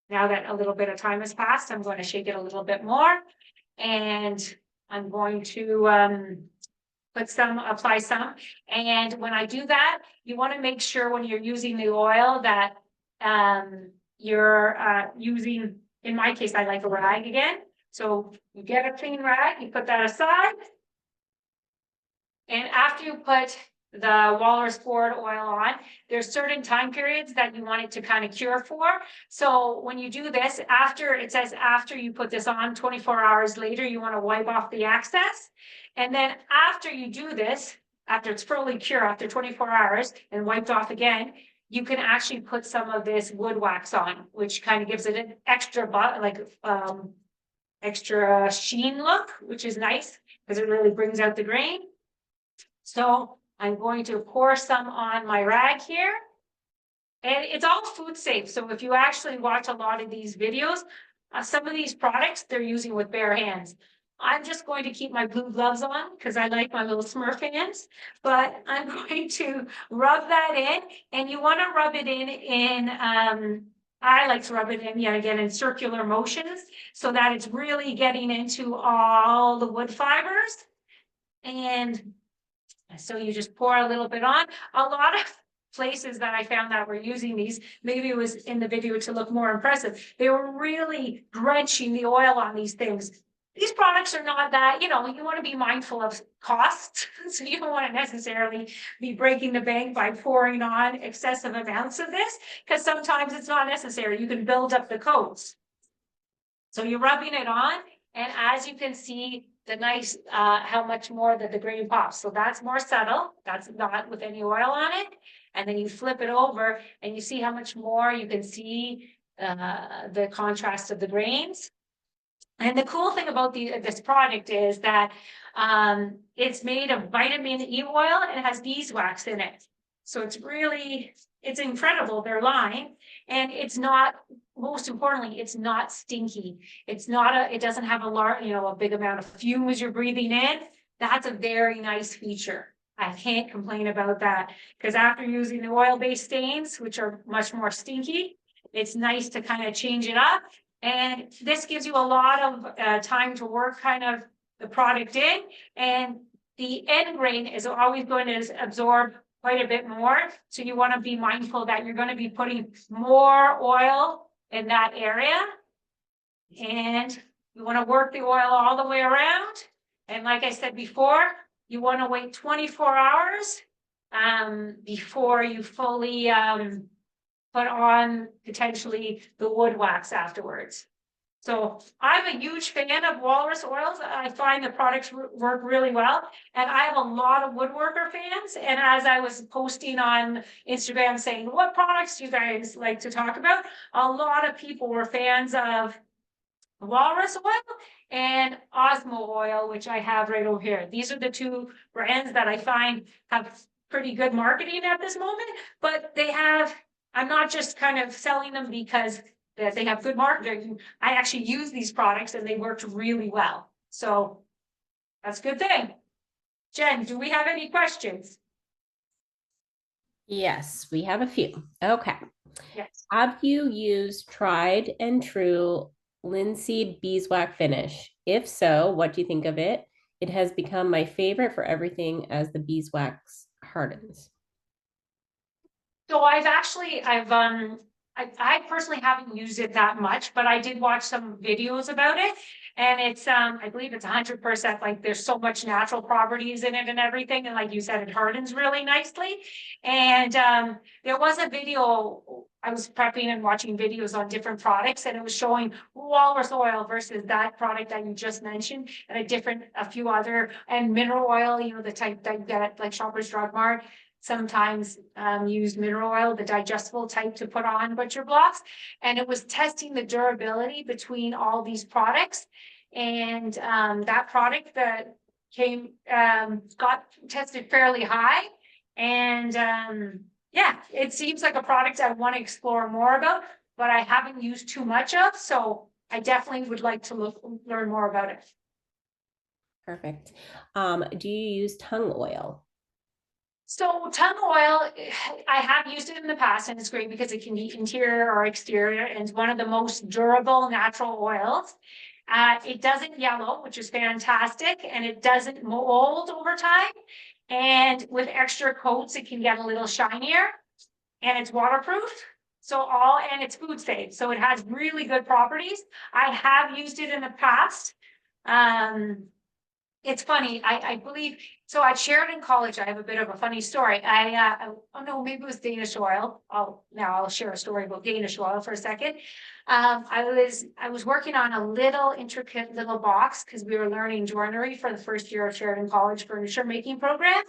now that a little bit of time has passed, I'm going to shake it a little bit more. And I'm going to apply some. And when I do that, you want to make sure when you're using the oil that you're using, in my case, I like a rag again. So you get a clean rag, you put that aside. And after you put the walrus board oil on, there's certain time periods that you want it to kind of cure for. So when you do this, after it says after you put this on, 24 hours later, you want to wipe off the excess. And then after you do this, after it's fully cured, after 24 hours and wiped off again, you can actually put some of this wood wax on, which kind of gives it an extra extra sheen look, which is nice because it really brings out the grain. So I'm going to pour some on my rag here. And it's all food safe. So if you actually watch a lot of these videos, some of these products they're using with bare hands. I'm just going to keep my blue gloves on because I like my little Smurf hands, but I'm going to rub that in, and you want to rub it in I like to rub it in, yeah, again, in circular motions so that it's really getting into all the wood fibers. And so you just pour a little bit on. A lot of places that I found that were using these, maybe it was in the video to look more impressive, they were really drenching the oil on these things. These products are not that, you want to be mindful of costs. So you don't want to necessarily be breaking the bank by pouring on excessive amounts of this, because sometimes it's not necessary. You can build up the coats. So you're rubbing it on, and as you can see, the nice, how much more that the grain pops. So that's more subtle. That's not with any oil on it. And then you flip it over and you see how much more you can see the contrast of the grains. And the cool thing about this product is that it's made of vitamin E oil and it has beeswax in it. So it's incredible, their line. And it's not, most importantly, it's not stinky. It doesn't have a big amount of fumes you're breathing in. That's a very nice feature. I can't complain about that, because after using the oil-based stains, which are much more stinky, it's nice to kind of change it up. And this gives you a lot of time to work kind of the product in, and the end grain is always going to absorb quite a bit more. So you want to be mindful that you're going to be putting more oil in that area. And you want to work the oil all the way around. And like I said before, you want to wait 24 hours before you fully put on potentially the wood wax afterwards. So I'm a huge fan of walrus oils. I find the products work really well. And I have a lot of woodworker fans. And as I was posting on Instagram saying, what products do you guys like to talk about? A lot of people were fans of walrus oil and Osmo oil, which I have right over here. These are the two brands that I find have pretty good marketing at this moment, but I'm not just kind of selling them because that they have good marketing. I actually use these products and they worked really well. So that's a good thing. Jen, do we have any questions? Yes, we have a few. Okay. Yes. Have you used tried and true linseed beeswax finish? If so, what do you think of it? It has become my favorite for everything as the beeswax hardens. So I personally haven't used it that much, but I did watch some videos about it. And it's, I believe it's 100%, like there's so much natural properties in it and everything. And like you said, it hardens really nicely. And there was a video, I was prepping and watching videos on different products, and it was showing walrus oil versus that product that you just mentioned, and a few other, and mineral oil, the type that you get at like Shoppers Drug Mart. Sometimes use mineral oil, the digestible type, to put on butcher blocks. And it was testing the durability between all these products. And that product that got tested fairly high. And yeah, it seems like a product I want to explore more about, but I haven't used too much of. So I definitely would like to learn more about it. Perfect. Do you use tongue oil? So tongue oil, I have used it in the past, and it's great because it can be interior or exterior, and it's one of the most durable natural oils. It doesn't yellow, which is fantastic, and it doesn't mold over time. And with extra coats, it can get a little shinier, and it's waterproof. And it's food safe. So it has really good properties. I have used it in the past. It's funny, I believe, so at Sheridan College, I have a bit of a funny story. Oh no, maybe it was Danish oil. I'll share a story about Danish oil for a second. I was working on a little intricate little box because we were learning joinery for the first year of Sheridan College furniture making program.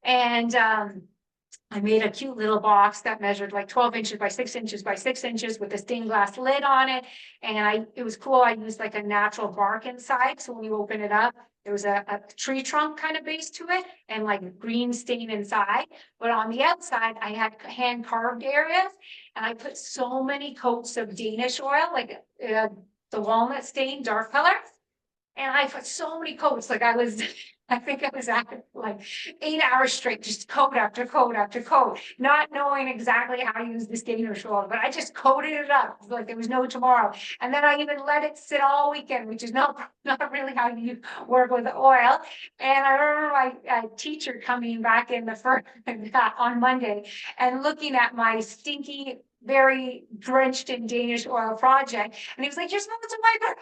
And, I made a cute little box that measured like 12 inches by 6 inches by 6 inches with a stained glass lid on it. And it was cool. I used like a natural bark inside. So when you open it up, there was a tree trunk kind of base to it and like green stain inside. But on the outside, I had hand carved areas and I put so many coats of Danish oil, like the walnut stain, dark color. And I put so many coats, like I think I was at it like 8 hours straight, just coat after coat after coat, not knowing exactly how to use this Danish oil, but I just coated it up like there was no tomorrow. And then I even let it sit all weekend, which is not really how you work with oil. And I remember my teacher coming back in the first on Monday and looking at my stinky, very drenched in Danish oil project. And he was like, "You're supposed to wipe it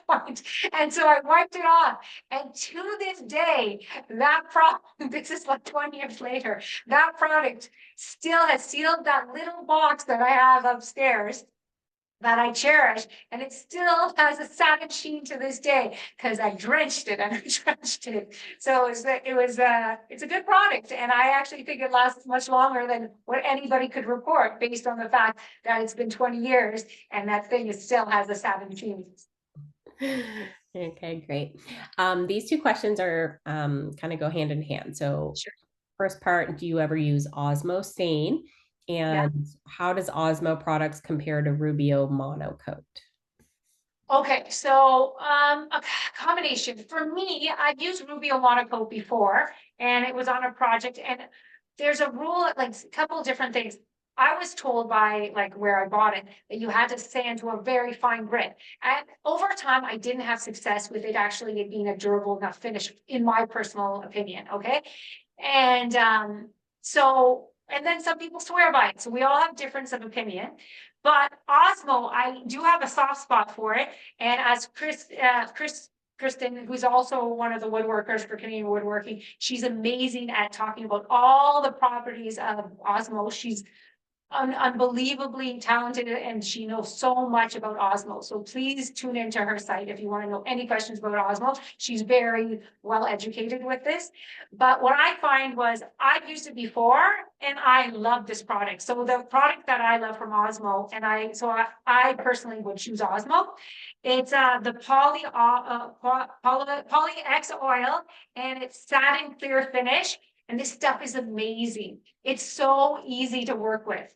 off." And so I wiped it off. And to this day, that product, this is like 20 years later, that product still has sealed that little box that I have upstairs that I cherish, and it still has a satin sheen to this day because I drenched it and I drenched it. So it's a good product, and I actually think it lasts much longer than what anybody could report based on the fact that it's been 20 years and that thing still has a satin sheen. Okay, great. These two questions are kind of go hand in hand. So Sure. first part, do you ever use Osmo Stain? Yeah. And how does Osmo products compare to Rubio Monocoat? Okay, so a combination. For me, I've used Rubio Monaco before, and it was on a project. And there's a rule, like a couple different things. I was told by like where I bought it that you had to sand to a very fine grit. And over time, I didn't have success with it actually being a durable enough finish, in my personal opinion. Okay, and and then some people swear by it. So we all have difference of opinion. But Osmo, I do have a soft spot for it. And as Kristen, who's also one of the woodworkers for Canadian Woodworking, she's amazing at talking about all the properties of Osmo. She's unbelievably talented and she knows so much about Osmo. So please tune into her site if you want to know any questions about Osmo. She's very well educated with this. But what I find was I've used it before and I love this product. So the product that I love from Osmo, and I personally would choose Osmo. It's the Poly X oil, and it's satin clear finish. And this stuff is amazing. It's so easy to work with.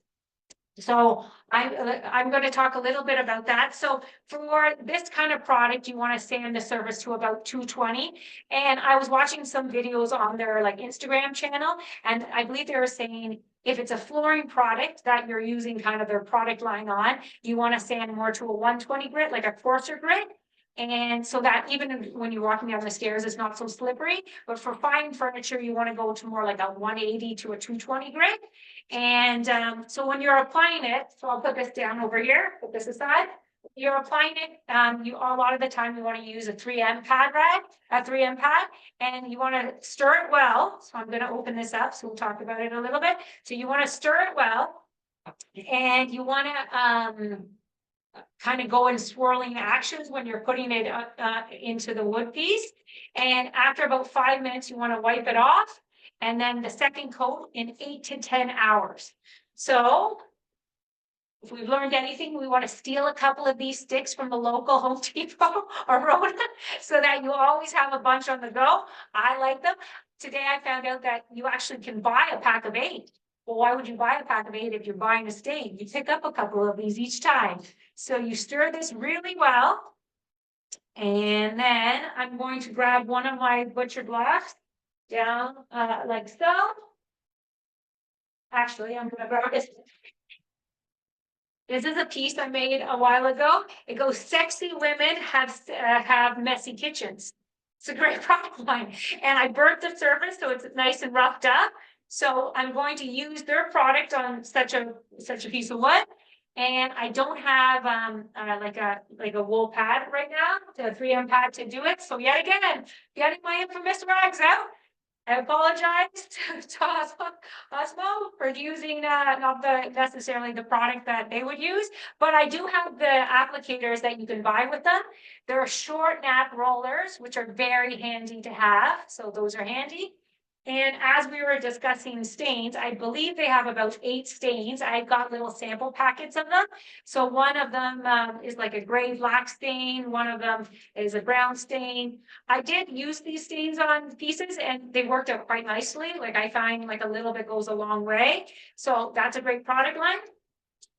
So I'm going to talk a little bit about that. So for this kind of product, you want to sand the surface to about 220. And I was watching some videos on their like Instagram channel, and I believe they were saying if it's a flooring product that you're using kind of their product line on, you want to sand more to a 120 grit, like a coarser grit. And so that even when you're walking down the stairs, it's not so slippery. But for fine furniture, you want to go to more like a 180 to a 220 grit. And so when you're applying it, so I'll put this down over here, put this aside. You're applying it, a lot of the time you want to use a 3M pad rag, a 3M pad, and you want to stir it well. So I'm going to open this up, so we'll talk about it a little bit. So you want to stir it well, and you want to kind of go in swirling actions when you're putting it into the wood piece. And after about 5 minutes, you want to wipe it off. And then the second coat in 8 to 10 hours. So if we've learned anything, we want to steal a couple of these sticks from the local Home Depot or Rona so that you always have a bunch on the go. I like them. Today I found out that you actually can buy a pack of 8. Well, why would you buy a pack of 8 if you're buying a stain? You pick up a couple of these each time. So you stir this really well. And then I'm going to grab one of my butcher blocks down like so. Actually, I'm going to grab this. This is a piece I made a while ago. It goes, "Sexy women have messy kitchens." It's a great product line. And I burnt the surface so it's nice and roughed up. So I'm going to use their product on such a piece of wood. And I don't have like a wool pad right now, the 3M pad to do it. So yet again, getting my infamous rags out. I apologize to Osmo for using not the necessarily the product that they would use, but I do have the applicators that you can buy with them. They're short nap rollers, which are very handy to have. So those are handy. And as we were discussing stains, I believe they have about 8 stains. I've got little sample packets of them. So one of them is like a gray black stain. One of them is a brown stain. I did use these stains on pieces and they worked out quite nicely. Like I find like a little bit goes a long way. So that's a great product line.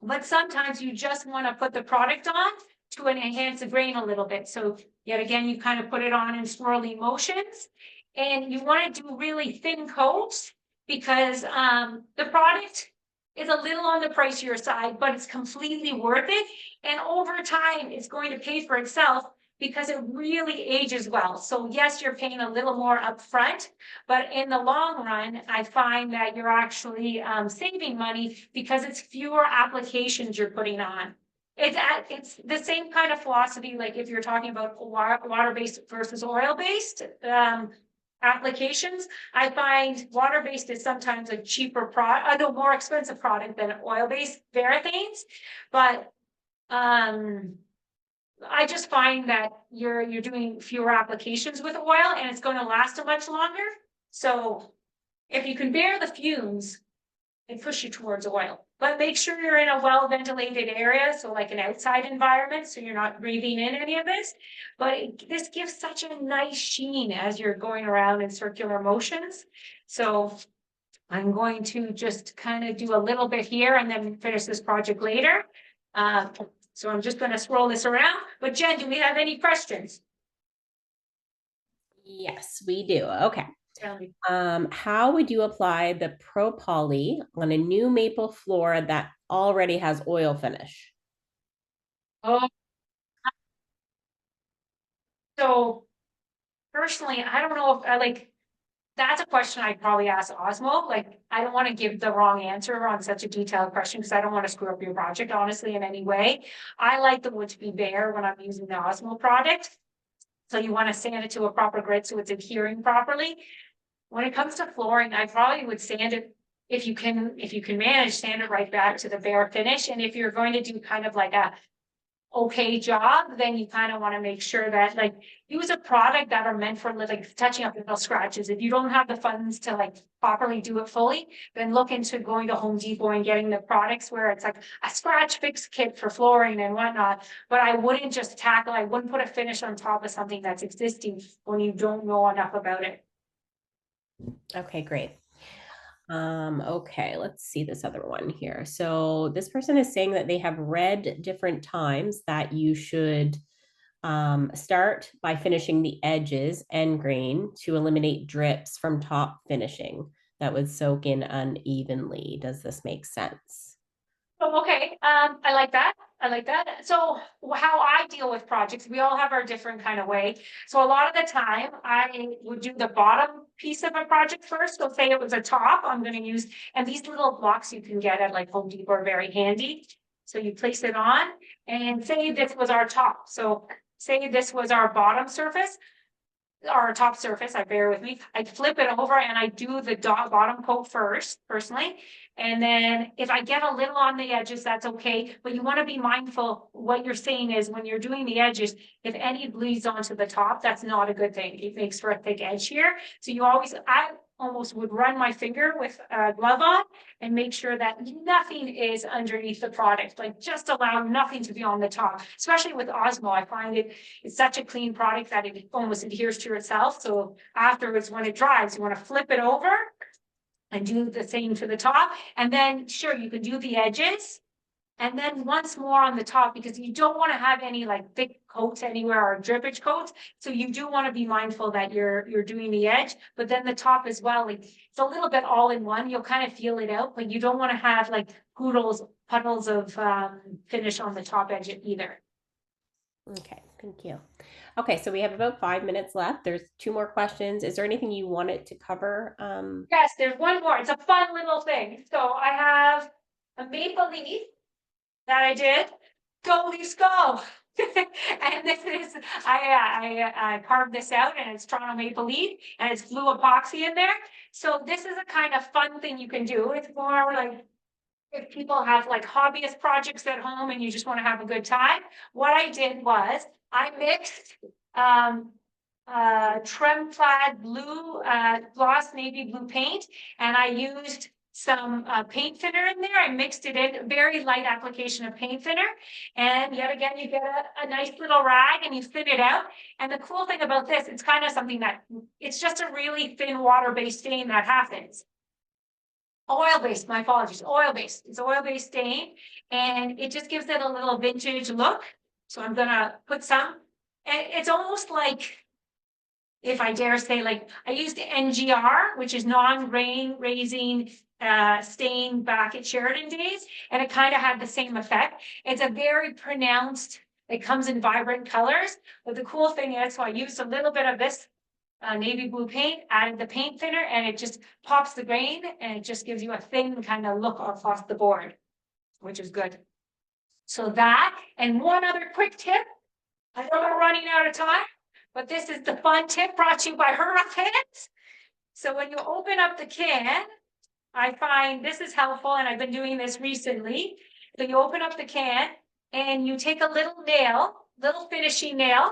But sometimes you just want to put the product on to enhance the grain a little bit. So yet again, you kind of put it on in swirly motions and you want to do really thin coats because the product is a little on the pricier side, but it's completely worth it. And over time, it's going to pay for itself because it really ages well. So yes, you're paying a little more upfront, but in the long run, I find that you're actually saving money because it's fewer applications you're putting on. It's the same kind of philosophy, like if you're talking about water-based versus oil-based applications. I find water-based is sometimes a cheaper product, no, more expensive product than oil-based Varathanes, but I just find that you're doing fewer applications with oil and it's going to last a much longer. So if you can bear the fumes, it push you towards oil. But make sure you're in a well-ventilated area, so like an outside environment, so you're not breathing in any of this. But this gives such a nice sheen as you're going around in circular motions. So I'm going to just kind of do a little bit here and then finish this project later. So I'm just going to swirl this around. But Jen, do we have any questions? Yes, we do. Okay. Tell me. How would you apply the Pro Poly on a new maple floor that already has oil finish? Oh, so personally, I don't know if I like that's a question I'd probably ask Osmo. Like, I don't want to give the wrong answer on such a detailed question because I don't want to screw up your project, honestly, in any way. I like the wood to be bare when I'm using the Osmo product. So you want to sand it to a proper grit so it's adhering properly. When it comes to flooring, I probably would sand it if you can manage, sand it right back to the bare finish. And if you're going to do kind of like a okay job, then you kind of want to make sure that like use a product that are meant for like touching up little scratches. If you don't have the funds to like properly do it fully, then look into going to Home Depot and getting the products where it's like a scratch fix kit for flooring and whatnot. But I wouldn't just tackle, I wouldn't put a finish on top of something that's existing when you don't know enough about it. Okay, great. Okay, let's see this other one here. So this person is saying that they have read different times that you should start by finishing the edges and grain to eliminate drips from top finishing that would soak in unevenly. Does this make sense? Oh, okay. I like that. I like that. So how I deal with projects, we all have our different kind of way. So a lot of the time I would do the bottom piece of a project first. So say it was a top, I'm going to use, and these little blocks you can get at like Home Depot are very handy. So you place it on and say this was our top. So say this was our bottom surface or top surface, I bear with me. I flip it over and I do the bottom coat first, personally. And then if I get a little on the edges, that's okay. But you want to be mindful. What you're saying is when you're doing the edges, if any bleeds onto the top, that's not a good thing. It makes for a thick edge here. So you always, I almost would run my finger with a glove on and make sure that nothing is underneath the product. Like just allow nothing to be on the top, especially with Osmo. I find it's such a clean product that it almost adheres to itself. So afterwards, when it dries, you want to flip it over and do the same to the top. And then sure, you can do the edges. And then once more on the top, because you don't want to have any like thick coats anywhere or drippage coats. So you do want to be mindful that you're doing the edge, but then the top as well. Like it's a little bit all in one. You'll kind of feel it out, but you don't want to have like puddles of finish on the top edge either. Okay, thank you. Okay, so we have about 5 minutes left. There's two more questions. Is there anything you wanted to cover? Yes, there's one more. It's a fun little thing. So I have a maple leaf that I did. Go Leafs go! And this is, I carved this out and it's Toronto Maple Leaf and it's blue epoxy in there. So this is a kind of fun thing you can do. It's more like if people have like hobbyist projects at home and you just want to have a good time. What I did was I mixed trem plaid blue, gloss navy blue paint, and I used some paint thinner in there. I mixed it in, very light application of paint thinner. And yet again, you get a nice little rag and you thin it out. And the cool thing about this, it's kind of something that, it's just a really thin water-based stain that happens. Oil-based, my apologies, oil-based. It's oil-based stain, and it just gives it a little vintage look. So I'm gonna put some, and it's almost like, if I dare say, like I used NGR, which is non-grain raising stain back at Sheridan days, and it kind of had the same effect. It's a very pronounced, it comes in vibrant colors, but the cool thing is, so I used a little bit of this navy blue paint, added the paint thinner, and it just pops the grain, and it just gives you a thin kind of look across the board, which is good. So that, and one other quick tip, I know we're running out of time, but this is the fun tip brought to you by Her Rough Hands. So when you open up the can, I find this is helpful, and I've been doing this recently. So you open up the can and you take a little nail, little finishing nail,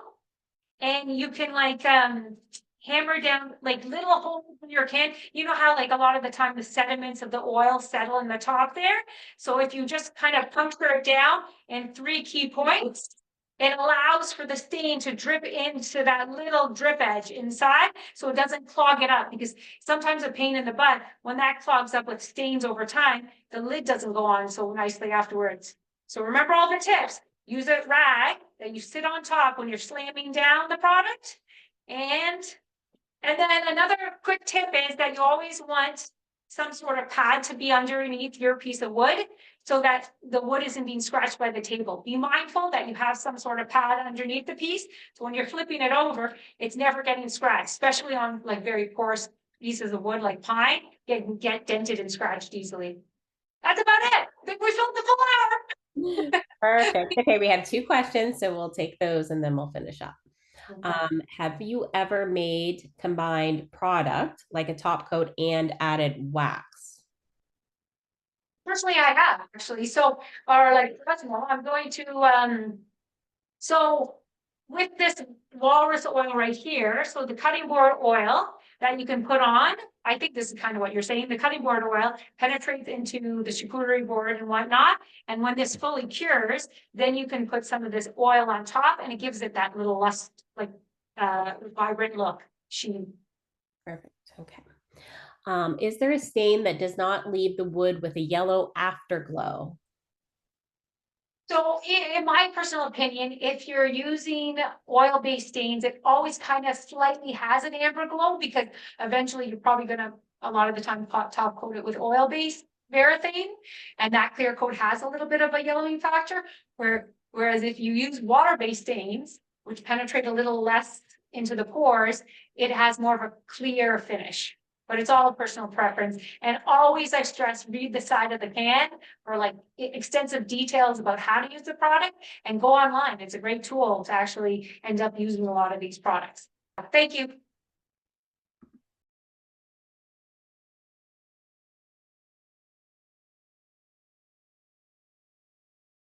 and you can like hammer down like little holes in your can. You know how like a lot of the time the sediments of the oil settle in the top there. So if you just kind of puncture it down in 3 key points, it allows for the stain to drip into that little drip edge inside, so it doesn't clog it up, because sometimes a pain in the butt, when that clogs up with stains over time, the lid doesn't go on so nicely afterwards. So remember all the tips. Use a rag that you sit on top when you're slamming down the product. And then another quick tip is that you always want some sort of pad to be underneath your piece of wood so that the wood isn't being scratched by the table. Be mindful that you have some sort of pad underneath the piece, so when you're flipping it over, it's never getting scratched, especially on like very porous pieces of wood like pine, get dented and scratched easily. That's about it. I think we filled the full hour. Perfect. Okay, we have 2 questions, so we'll take those and then we'll finish up. Have you ever made combined product like a top coat and added wax? Personally, I have actually. So, or like, I'm going to, so with this walrus oil right here, so the cutting board oil that you can put on, I think this is kind of what you're saying, the cutting board oil penetrates into the charcuterie board and whatnot. And when this fully cures, then you can put some of this oil on top and it gives it that little less like vibrant look, sheen. Perfect. Okay. Is there a stain that does not leave the wood with a yellow afterglow? So in my personal opinion, if you're using oil-based stains, it always kind of slightly has an amber glow, because eventually you're probably gonna, a lot of the time, top coat it with oil-based varathane, and that clear coat has a little bit of a yellowing factor, whereas if you use water-based stains, which penetrate a little less into the pores, it has more of a clear finish. But it's all a personal preference. And always, I stress, read the side of the can for like extensive details about how to use the product, and go online. It's a great tool to actually end up using a lot of these products. Thank you.